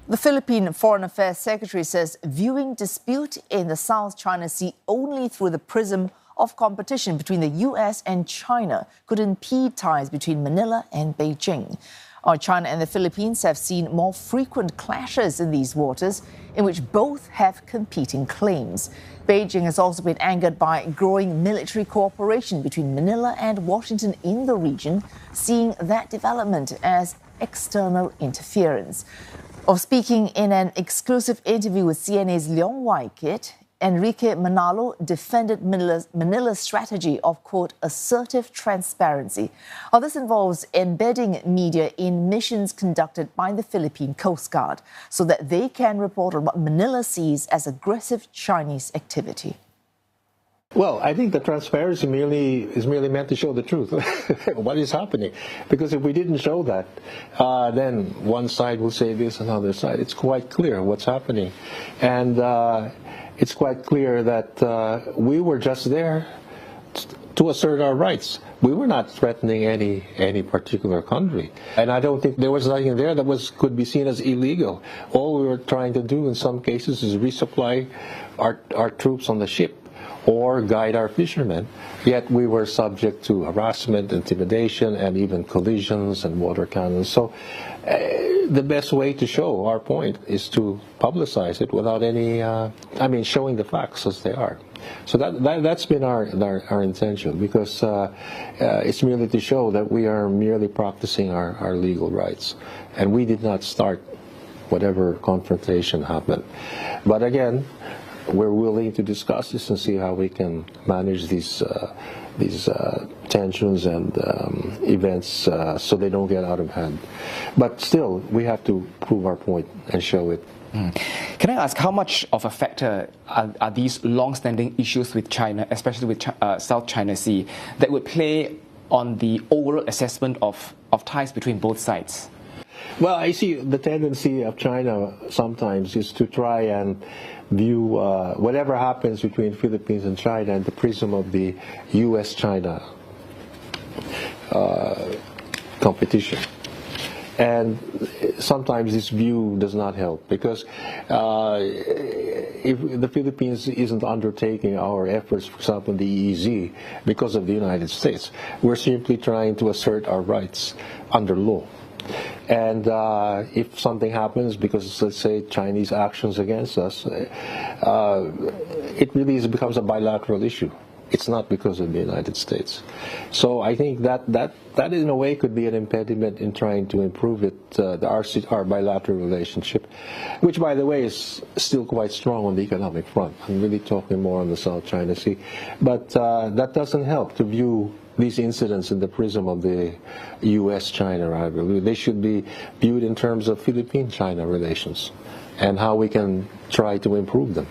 The Philippine Foreign Affairs Secretary says viewing dispute in the South China Sea only through the prism of competition between the U.S. and China could impede ties between Manila and Beijing. China and the Philippines have seen more frequent clashes in these waters, in which both have competing claims. Beijing has also been angered by growing military cooperation between Manila and Washington in the region, seeing that development as external interference. Speaking in an exclusive interview with CNA's Leong Wai-kit, Enrique Manalo defended Manila's strategy of, quote, assertive transparency. This involves embedding media in missions conducted by the Philippine Coast Guard so that they can report on what Manila sees as aggressive Chinese activity. Well, I think the transparency is merely meant to show the truth, what is happening. Because if we didn't show that, then one side will say this, another side. It's quite clear what's happening. And it's quite clear that we were just there to assert our rights. We were not threatening any particular country. And I don't think there was nothing there that could be seen as illegal. All we were trying to do in some cases is resupply our troops on the ship or guide our fishermen, yet we were subject to harassment, intimidation, and even collisions and water cannons. So the best way to show our point is to publicize it without showing the facts as they are. So that's been our intention, because it's merely to show that we are merely practicing our legal rights, and we did not start whatever confrontation happened. But again, we're willing to discuss this and see how we can manage these tensions and events so they don't get out of hand. But still, we have to prove our point and show it. Can I ask, how much of a factor are these long-standing issues with China, especially with South China Sea, that would play on the overall assessment of ties between both sides? Well, I see the tendency of China sometimes is to try and view whatever happens between Philippines and China in the prism of the U.S.-China competition. And sometimes this view does not help, because if the Philippines isn't undertaking our efforts, for example, in the EEZ, because of the United States, we're simply trying to assert our rights under law. And if something happens because, let's say, Chinese actions against us, it really becomes a bilateral issue. It's not because of the United States. So I think that in a way could be an impediment in trying to improve our bilateral relationship, which, by the way, is still quite strong on the economic front. I'm really talking more on the South China Sea. But that doesn't help to view these incidents in the prism of the U.S.-China rivalry. They should be viewed in terms of Philippine-China relations and how we can try to improve them.